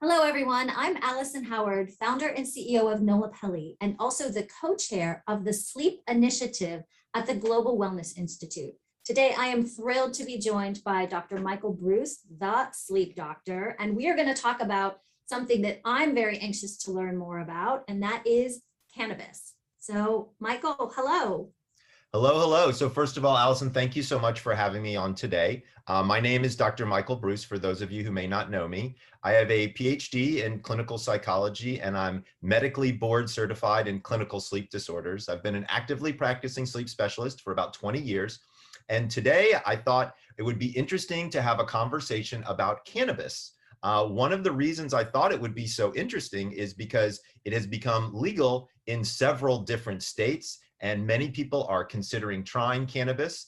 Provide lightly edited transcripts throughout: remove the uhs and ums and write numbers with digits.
Hello, everyone. I'm Allison Howard, founder and CEO of Nolapelli, and also the co-chair of the Sleep Initiative at the Global Wellness Institute. Today, I am thrilled to be joined by Dr. Michael Breus, the sleep doctor, and we are going to talk about something that I'm very anxious to learn more about, and that is cannabis. So, Michael, hello. Hello. So first of all, Allison, thank you so much for having me on today. My name is Dr. Michael Breus, for those of you who may not know me. I have a PhD in clinical psychology, and I'm medically board certified in clinical sleep disorders. I've been an actively practicing sleep specialist for about 20 years. And today I thought it would be interesting to have a conversation about cannabis. One of the reasons I thought it would be so interesting is because it has become legal in several different states, and many people are considering trying cannabis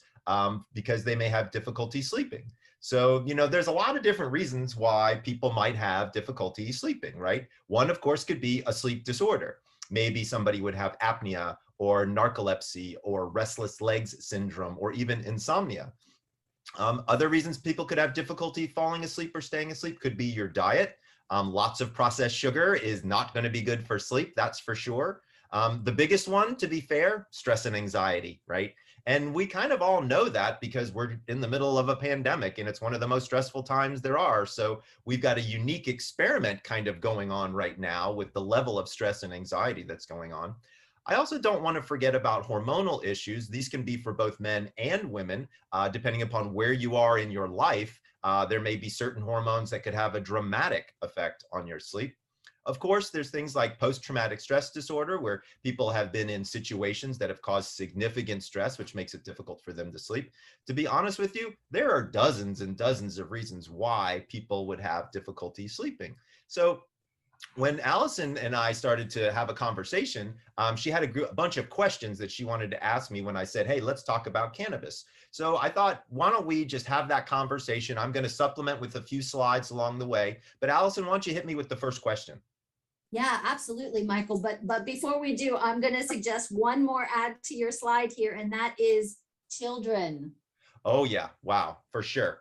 because they may have difficulty sleeping. So, there's a lot of different reasons why people might have difficulty sleeping, right? One, of course, could be a sleep disorder. Maybe somebody would have apnea or narcolepsy or restless legs syndrome or even insomnia. Other reasons people could have difficulty falling asleep or staying asleep could be your diet. Lots of processed sugar is not going to be good for sleep, that's for sure. The biggest one, to be fair, stress and anxiety, right? And we kind of all know that because we're in the middle of a pandemic and it's one of the most stressful times there are. So we've got a unique experiment kind of going on right now with the level of stress and anxiety that's going on. I also don't want to forget about hormonal issues. These can be for both men and women, depending upon where you are in your life. There may be certain hormones that could have a dramatic effect on your sleep. Of course, there's things like post-traumatic stress disorder, where people have been in situations that have caused significant stress, which makes it difficult for them to sleep. To be honest with you, there are dozens and dozens of reasons why people would have difficulty sleeping. So when Allison and I started to have a conversation, she had a bunch of questions that she wanted to ask me when I said, hey, let's talk about cannabis. So I thought, why don't we just have that conversation? I'm going to supplement with a few slides along the way. But Allison, why don't you hit me with the first question? Yeah, absolutely, Michael. But before we do, I'm going to suggest one more add to your slide here, and that is children. Oh yeah, wow, for sure.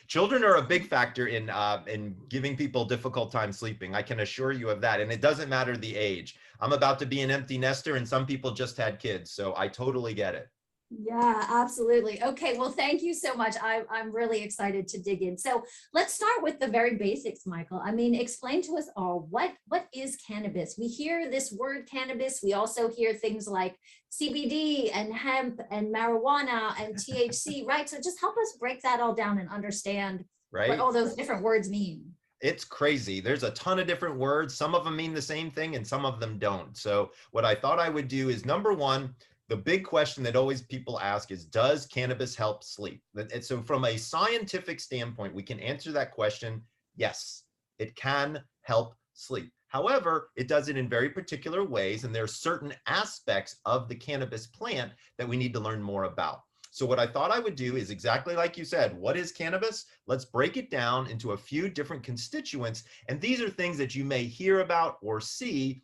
Children are a big factor in giving people difficult time sleeping. I can assure you of that, and it doesn't matter the age. I'm about to be an empty nester, and some people just had kids, so I totally get it. Yeah, absolutely. Okay, well, thank you so much. I'm really excited to dig in. So let's start with the very basics, Michael. I mean, explain to us all what is cannabis? We hear this word cannabis. We also hear things like CBD and hemp and marijuana and THC, right? So just help us break that all down and understand what Right? all those different words mean. It's crazy. There's a ton of different words. Some of them mean the same thing and some of them don't. So what I thought I would do is, number one, the big question that always people ask is, does cannabis help sleep? And so from a scientific standpoint, we can answer that question. Yes, it can help sleep. However, it does it in very particular ways, and there are certain aspects of the cannabis plant that we need to learn more about. So what I thought I would do is exactly like you said. What is cannabis? Let's break it down into a few different constituents. And these are things that you may hear about or see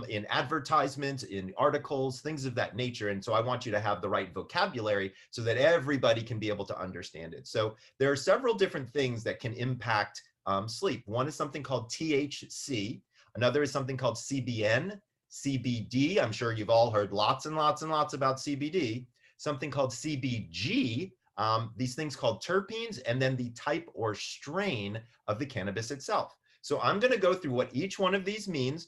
in advertisements, in articles, things of that nature. And so I want you to have the right vocabulary so that everybody can be able to understand it. So there are several different things that can impact sleep. One is something called THC. Another is something called CBN, CBD. I'm sure you've all heard lots and lots and lots about CBD. Something called CBG, these things called terpenes, and then the type or strain of the cannabis itself. So I'm going to go through what each one of these means,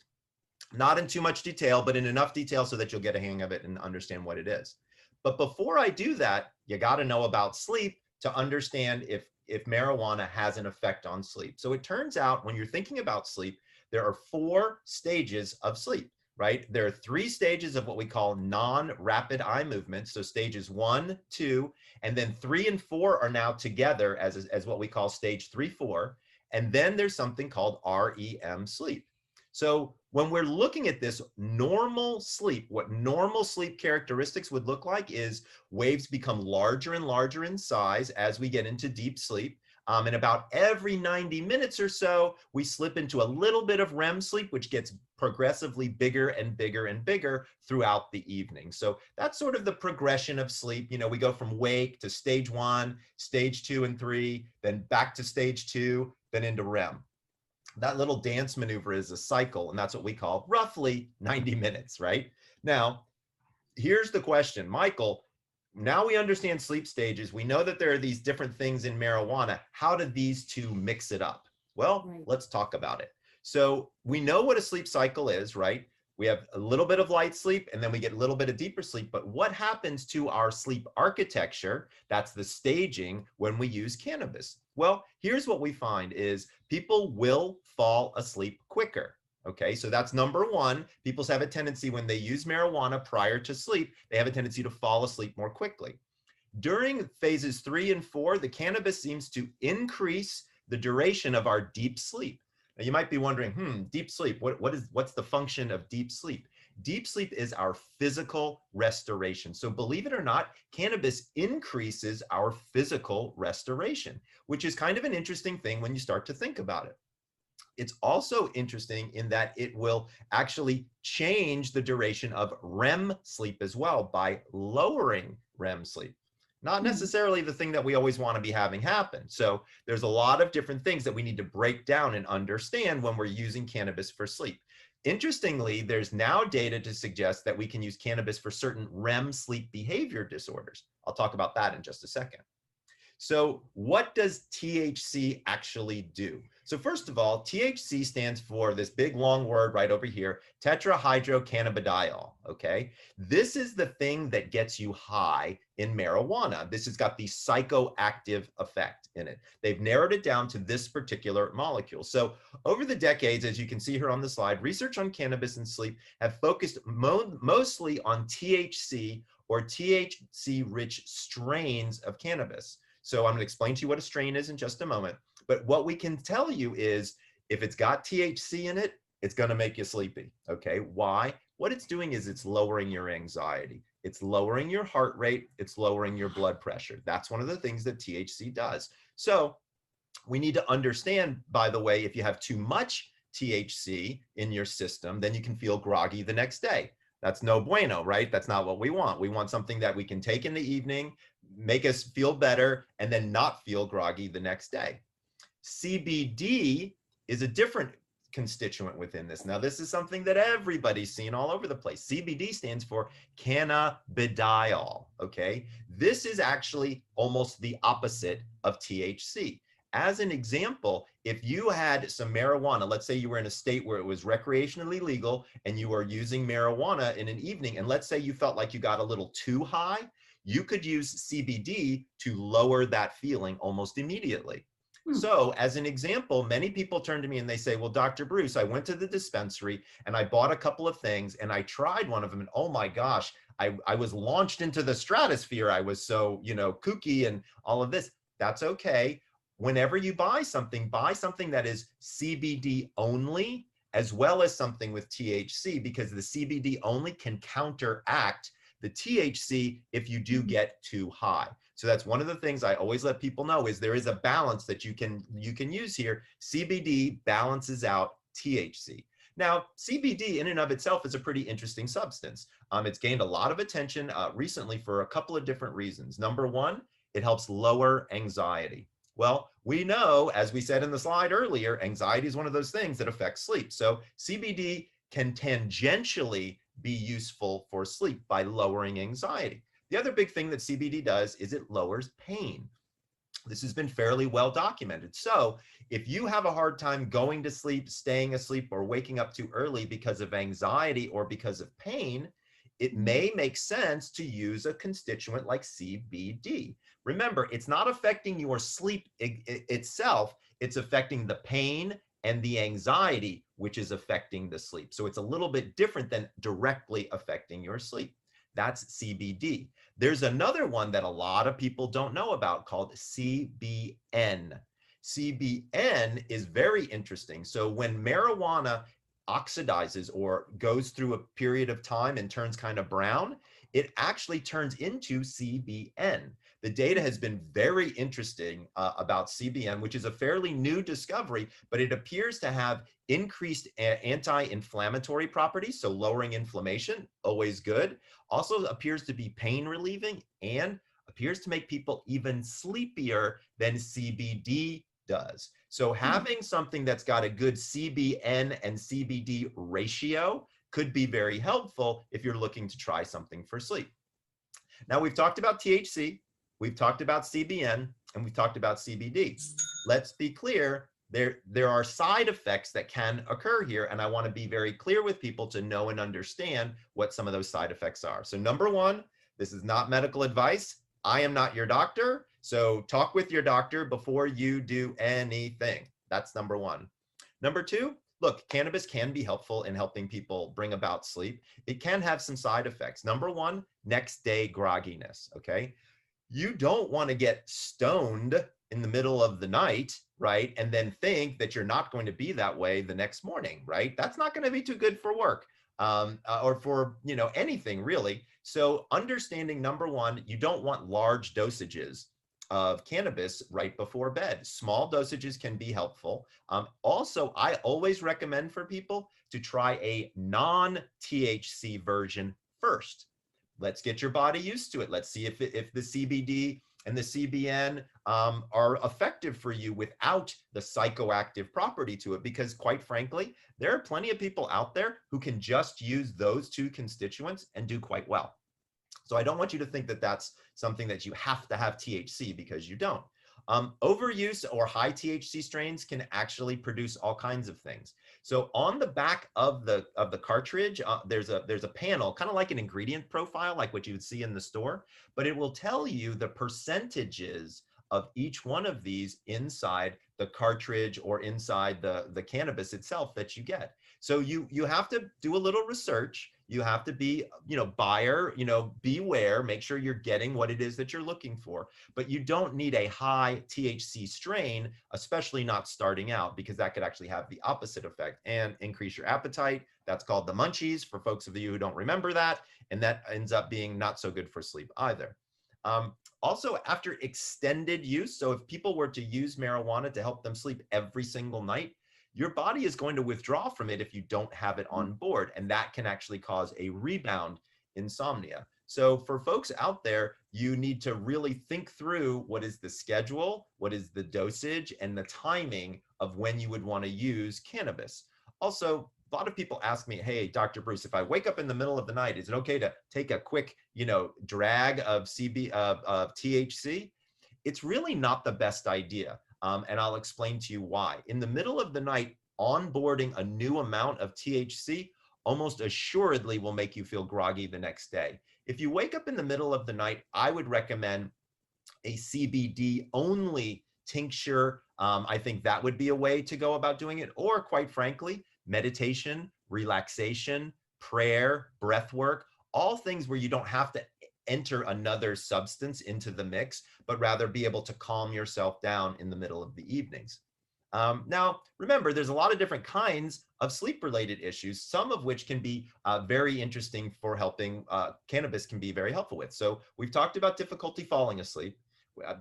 not in too much detail, but in enough detail so that you'll get a hang of it and understand what it is. But before I do that, you got to know about sleep to understand if marijuana has an effect on sleep. So it turns out when you're thinking about sleep, there are 4 stages of sleep. Right? There are 3 stages of what we call non-rapid eye movement. So stages 1, 2, and then 3 and 4 are now together as what we call stage 3, 4. And then there's something called REM sleep. So when we're looking at this normal sleep, what normal sleep characteristics would look like is waves become larger and larger in size as we get into deep sleep. And about every 90 minutes or so, we slip into a little bit of REM sleep, which gets progressively bigger and bigger and bigger throughout the evening. So that's sort of the progression of sleep. We go from wake to stage 1, stage 2 and 3, then back to stage 2, then into REM. That little dance maneuver is a cycle, and that's what we call roughly 90 minutes, right? Now, here's the question, Michael. Now we understand sleep stages. We know that there are these different things in marijuana. How do these two mix it up? Well, Right. let's talk about it. So we know what a sleep cycle is, right? We have a little bit of light sleep and then we get a little bit of deeper sleep. But what happens to our sleep architecture? That's the staging when we use cannabis. Well, here's what we find is people will fall asleep quicker. Okay, so that's number one. People have a tendency when they use marijuana prior to sleep, they have a tendency to fall asleep more quickly. During phases 3 and 4, the cannabis seems to increase the duration of our deep sleep. Now you might be wondering, deep sleep, what's the function of deep sleep? Deep sleep is our physical restoration. So believe it or not, cannabis increases our physical restoration, which is kind of an interesting thing when you start to think about it. It's also interesting in that it will actually change the duration of REM sleep as well by lowering REM sleep. Not necessarily the thing that we always want to be having happen. So there's a lot of different things that we need to break down and understand when we're using cannabis for sleep. Interestingly, there's now data to suggest that we can use cannabis for certain REM sleep behavior disorders. I'll talk about that in just a second. So what does THC actually do? So first of all, THC stands for this big long word right over here, tetrahydrocannabidiol, okay? This is the thing that gets you high in marijuana. This has got the psychoactive effect in it. They've narrowed it down to this particular molecule. So over the decades, as you can see here on the slide, research on cannabis and sleep have focused mostly on THC or THC-rich strains of cannabis. So I'm going to explain to you what a strain is in just a moment. But what we can tell you is if it's got THC in it, it's going to make you sleepy. Okay. Why? What it's doing is it's lowering your anxiety. It's lowering your heart rate. It's lowering your blood pressure. That's one of the things that THC does. So we need to understand, by the way, if you have too much THC in your system, then you can feel groggy the next day. That's no bueno, right? That's not what we want. We want something that we can take in the evening, make us feel better, and then not feel groggy the next day. CBD is a different constituent within this. Now, this is something that everybody's seen all over the place. CBD stands for cannabidiol, okay? This is actually almost the opposite of THC. As an example, if you had some marijuana, let's say you were in a state where it was recreationally legal and you were using marijuana in an evening, and let's say you felt like you got a little too high, you could use CBD to lower that feeling almost immediately. So as an example, many people turn to me and they say, well, Dr. Breus, I went to the dispensary and I bought a couple of things and I tried one of them and oh my gosh, I was launched into the stratosphere. I was so, kooky and all of this. That's okay. Whenever you buy something that is CBD only, as well as something with THC, because the CBD only can counteract the THC if you do get too high. So that's one of the things I always let people know is there is a balance that you can use here. CBD balances out THC. Now, CBD in and of itself is a pretty interesting substance. It's gained a lot of attention recently for a couple of different reasons. Number one, it helps lower anxiety. Well, we know, as we said in the slide earlier, anxiety is one of those things that affects sleep. So CBD can tangentially be useful for sleep by lowering anxiety. The other big thing that CBD does is it lowers pain. This has been fairly well documented. So if you have a hard time going to sleep, staying asleep, or waking up too early because of anxiety or because of pain, it may make sense to use a constituent like CBD. Remember, it's not affecting your sleep itself, it's affecting the pain and the anxiety, which is affecting the sleep. So it's a little bit different than directly affecting your sleep. That's CBD. There's another one that a lot of people don't know about called CBN. CBN is very interesting. So when marijuana oxidizes or goes through a period of time and turns kind of brown, it actually turns into CBN. The data has been very interesting about CBN, which is a fairly new discovery, but it appears to have increased anti-inflammatory properties, so lowering inflammation, always good. Also appears to be pain relieving and appears to make people even sleepier than CBD does. So having something that's got a good CBN and CBD ratio could be very helpful if you're looking to try something for sleep. Now, we've talked about THC, we've talked about CBN, and we've talked about CBD. Let's be clear, there are side effects that can occur here, and I want to be very clear with people to know and understand what some of those side effects are. So number one, this is not medical advice. I am not your doctor, so talk with your doctor before you do anything. That's number one. Number two, look, cannabis can be helpful in helping people bring about sleep. It can have some side effects. Number one, next day grogginess, okay? You don't want to get stoned in the middle of the night, right? And then think that you're not going to be that way the next morning, right? That's not going to be too good for work or for, anything really. So understanding, number one, you don't want large dosages of cannabis right before bed. Small dosages can be helpful. Also, I always recommend for people to try a non-THC version first. Let's get your body used to it. Let's see if the CBD and the CBN are effective for you without the psychoactive property to it, because quite frankly, there are plenty of people out there who can just use those two constituents and do quite well. So I don't want you to think that that's something that you have to have THC, because you don't. Overuse or high THC strains can actually produce all kinds of things. So on the back of the cartridge, there's a panel, kind of like an ingredient profile, like what you would see in the store, but it will tell you the percentages of each one of these inside the cartridge or inside the cannabis itself that you get. So you have to do a little research. You have to be, buyer, beware, make sure you're getting what it is that you're looking for. But you don't need a high THC strain, especially not starting out, because that could actually have the opposite effect and increase your appetite. That's called the munchies for folks of you who don't remember that. And that ends up being not so good for sleep either. Also, after extended use, so if people were to use marijuana to help them sleep every single night, your body is going to withdraw from it if you don't have it on board, and that can actually cause a rebound insomnia. So for folks out there, you need to really think through what is the schedule, what is the dosage, and the timing of when you would want to use cannabis. Also, a lot of people ask me, hey, Dr. Breus, if I wake up in the middle of the night, is it okay to take a quick, drag of THC? It's really not the best idea. And I'll explain to you why. In the middle of the night, onboarding a new amount of THC almost assuredly will make you feel groggy the next day. If you wake up in the middle of the night, I would recommend a CBD only tincture. I think that would be a way to go about doing it. Or quite frankly, meditation, relaxation, prayer, breath work, all things where you don't have to enter another substance into the mix, but rather be able to calm yourself down in the middle of the evenings. Now, remember, there's a lot of different kinds of sleep-related issues, some of which can be very interesting for helping, cannabis can be very helpful with. So we've talked about difficulty falling asleep.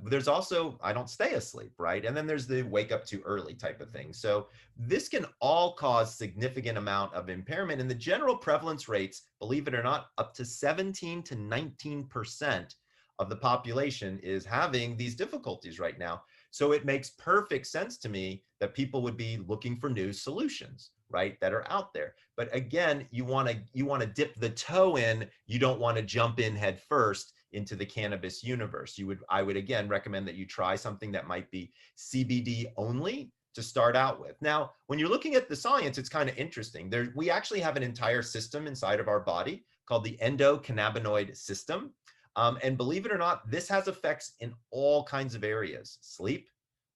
There's also, I don't stay asleep, right? And then there's the wake up too early type of thing. So this can all cause significant amount of impairment. And the general prevalence rates, believe it or not, up to 17 to 19% of the population is having these difficulties right now. So it makes perfect sense to me that people would be looking for new solutions, right, that are out there. But again, you want to dip the toe in. You don't want to jump in head first into the cannabis universe. I would again recommend that you try something that might be CBD only to start out with. Now, when you're looking at the science, it's kind of interesting. We actually have an entire system inside of our body called the Endocannabinoid System. And believe it or not, this has effects in all kinds of areas: sleep,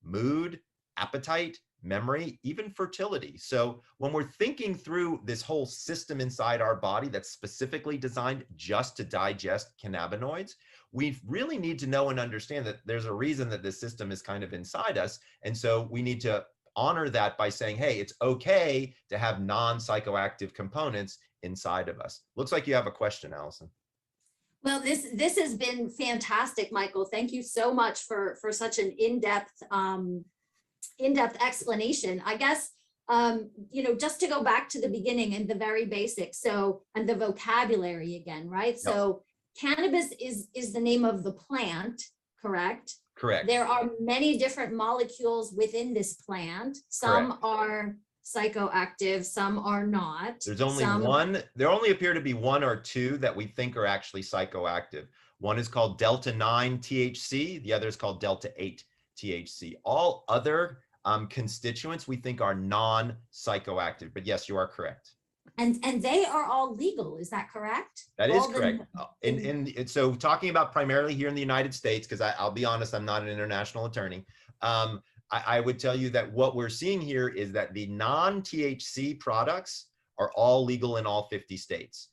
mood, appetite, memory, even fertility. So when we're thinking through this whole system inside our body that's specifically designed just to digest cannabinoids, we really need to know and understand that there's a reason that this system is kind of inside us. And so we need to honor that by saying, hey, it's okay to have non-psychoactive components inside of us. Looks like you have a question, Allison. Well, this has been fantastic, Michael. Thank you so much for such an in-depth explanation. I guess, just to go back to the beginning and the very basics. So, and the vocabulary again, right? Yep. So cannabis is the name of the plant, correct? Correct. There are many different molecules within this plant. Some Correct. are psychoactive, some are not. There's only Some, one, there only appear to be one or two that we think are actually psychoactive. One is called delta 9 THC, the other is called delta 8 THC. All other constituents we think are non-psychoactive, but yes, you are correct. and they are all legal, is that correct? That is All correct. So talking about primarily here in the United States, because I'll be honest, I'm not an international attorney. I would tell you that what we're seeing here is that the non-THC products are all legal in all 50 states.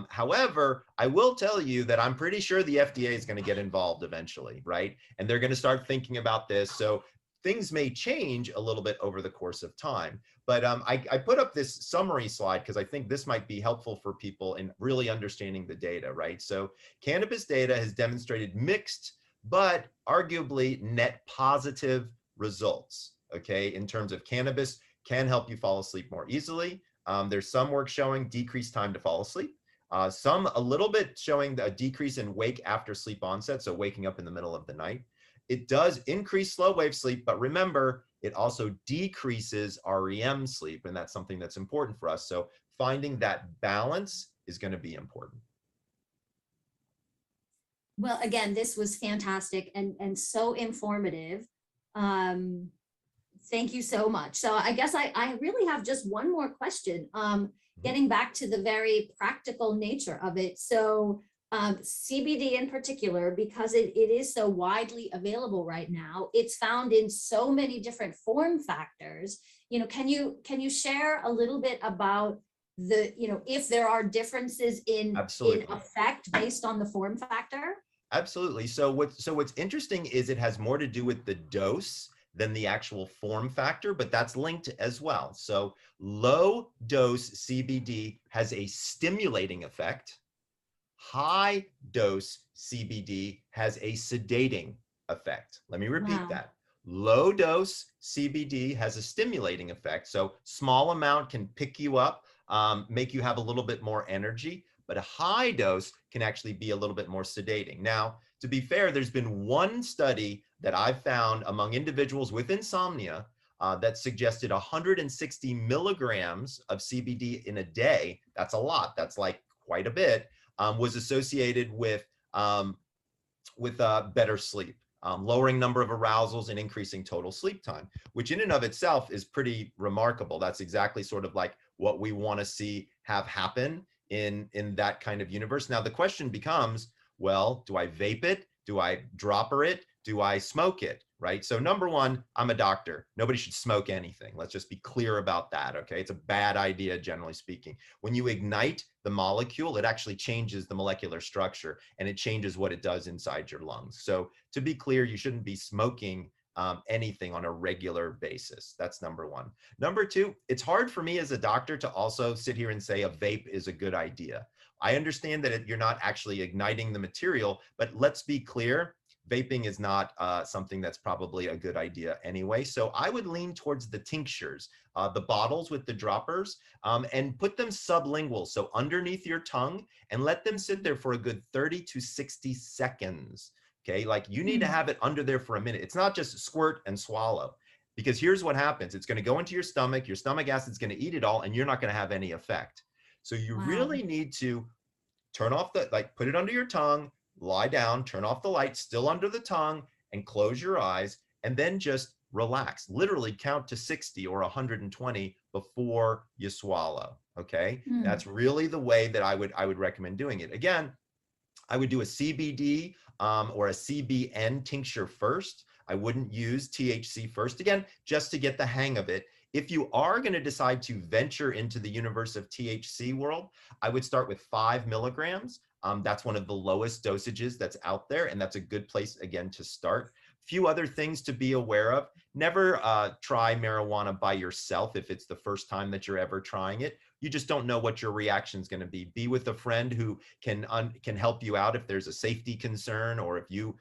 However, I will tell you that I'm pretty sure the FDA is going to get involved eventually, right? And they're going to start thinking about this. So things may change a little bit over the course of time. But I put up this summary slide because I think this might be helpful for people in really understanding the data, right? So cannabis data has demonstrated mixed, but arguably net positive results, okay? In terms of cannabis can help you fall asleep more easily. There's some work showing decreased time to fall asleep. Some a little bit showing a decrease in wake after sleep onset, so waking up in the middle of the night. It does increase slow wave sleep, but remember, it also decreases REM sleep, and that's something that's important for us. So finding that balance is going to be important. Well, again, this was fantastic and so informative. Thank you so much. So I guess I really have just one more question, getting back to the very practical nature of it. So CBD in particular, because it is so widely available right now, it's found in so many different form factors. You know, can you share a little bit about the, you know, if there are differences in effect based on the form factor? Absolutely. So what's interesting is it has more to do with the dose than the actual form factor, but that's linked as well. So low dose CBD has a stimulating effect. High dose CBD has a sedating effect. Let me repeat that. Low dose CBD has a stimulating effect. So small amount can pick you up, make you have a little bit more energy, but a high dose can actually be a little bit more sedating. Now, to be fair, there's been one study that I've found among individuals with insomnia that suggested 160 milligrams of CBD in a day. That's a lot. That's like quite a bit. Was associated with better sleep, lowering number of arousals and increasing total sleep time, which in and of itself is pretty remarkable. That's exactly sort of like what we want to see have happen in that kind of universe. Now, the question becomes, well, do I vape it? Do I dropper it? Do I smoke it? Right? So number one, I'm a doctor. Nobody should smoke anything. Let's just be clear about that, okay? It's a bad idea, generally speaking. When you ignite the molecule, it actually changes the molecular structure and it changes what it does inside your lungs. So to be clear, you shouldn't be smoking anything on a regular basis. That's number one. Number two, it's hard for me as a doctor to also sit here and say a vape is a good idea. I understand that you're not actually igniting the material, but let's be clear, vaping is not something that's probably a good idea anyway. So I would lean towards the tinctures, the bottles with the droppers, and put them sublingual, so underneath your tongue, and let them sit there for a good 30 to 60 seconds. Okay, like you need to have it under there for a minute. It's not just squirt and swallow, because here's what happens. It's going to go into your stomach acid's going to eat it all, and you're not going to have any effect. So you really need to turn off put it under your tongue, lie down, turn off the light, still under the tongue, and close your eyes, and then just relax. Literally count to 60 or 120 before you swallow. Okay, that's really the way that I would recommend doing it. Again, I would do a CBD or a CBN tincture first. I wouldn't use THC first, again, just to get the hang of it. If you are going to decide to venture into the universe of THC world, I would start with 5 milligrams. That's one of the lowest dosages that's out there, and that's a good place, again, to start. Few other things to be aware of. Never try marijuana by yourself if it's the first time that you're ever trying it. You just don't know what your reaction is going to be. Be with a friend who can help you out if there's a safety concern, or if you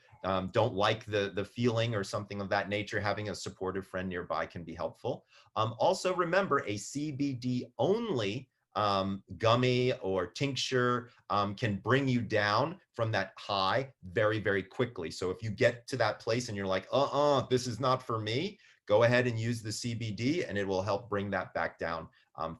don't like the feeling or something of that nature. Having a supportive friend nearby can be helpful. Also remember, a CBD only gummy or tincture can bring you down from that high very, very quickly. So if you get to that place and you're like, this is not for me, go ahead and use the CBD and it will help bring that back down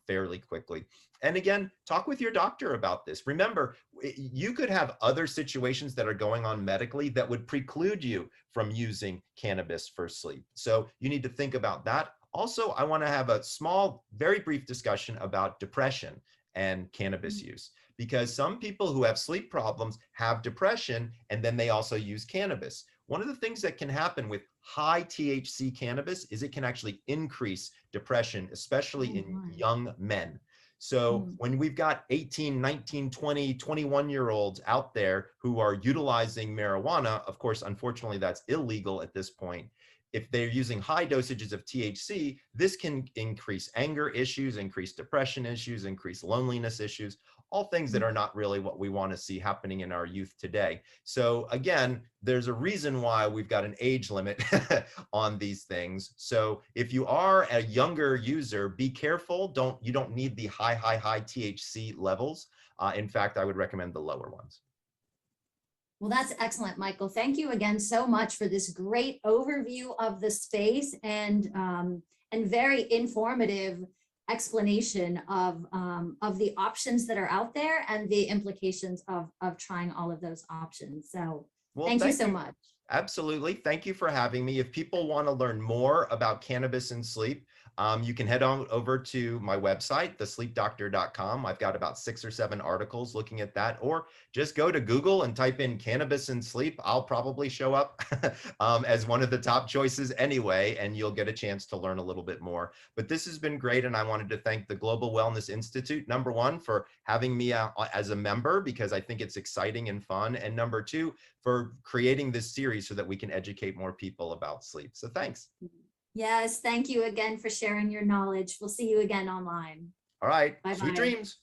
fairly quickly. And again, talk with your doctor about this. Remember, you could have other situations that are going on medically that would preclude you from using cannabis for sleep. So you need to think about that. Also, I want to have a small, very brief discussion about depression and cannabis use, because some people who have sleep problems have depression and then they also use cannabis. One of the things that can happen with high THC cannabis is it can actually increase depression, especially in young men. So when we've got 18, 19, 20, 21-year-olds out there who are utilizing marijuana, of course, unfortunately, that's illegal at this point. If they're using high dosages of THC, this can increase anger issues, increase depression issues, increase loneliness issues, all things that are not really what we want to see happening in our youth today. So again, there's a reason why we've got an age limit on these things. So if you are a younger user, be careful. You don't need the high THC levels. In fact, I would recommend the lower ones. Well, that's excellent, Michael. Thank you again so much for this great overview of the space and very informative explanation of the options that are out there and the implications of trying all of those options. So thank you so much. Absolutely. Thank you for having me. If people want to learn more about cannabis and sleep, you can head on over to my website, thesleepdoctor.com. I've got about 6 or 7 articles looking at that, or just go to Google and type in cannabis and sleep. I'll probably show up as one of the top choices anyway, and you'll get a chance to learn a little bit more. But this has been great, and I wanted to thank the Global Wellness Institute, number 1, for having me as a member, because I think it's exciting and fun, and number 2, for creating this series so that we can educate more people about sleep. So thanks. Yes, thank you again for sharing your knowledge. We'll see you again online. All right. Bye-bye. Sweet dreams.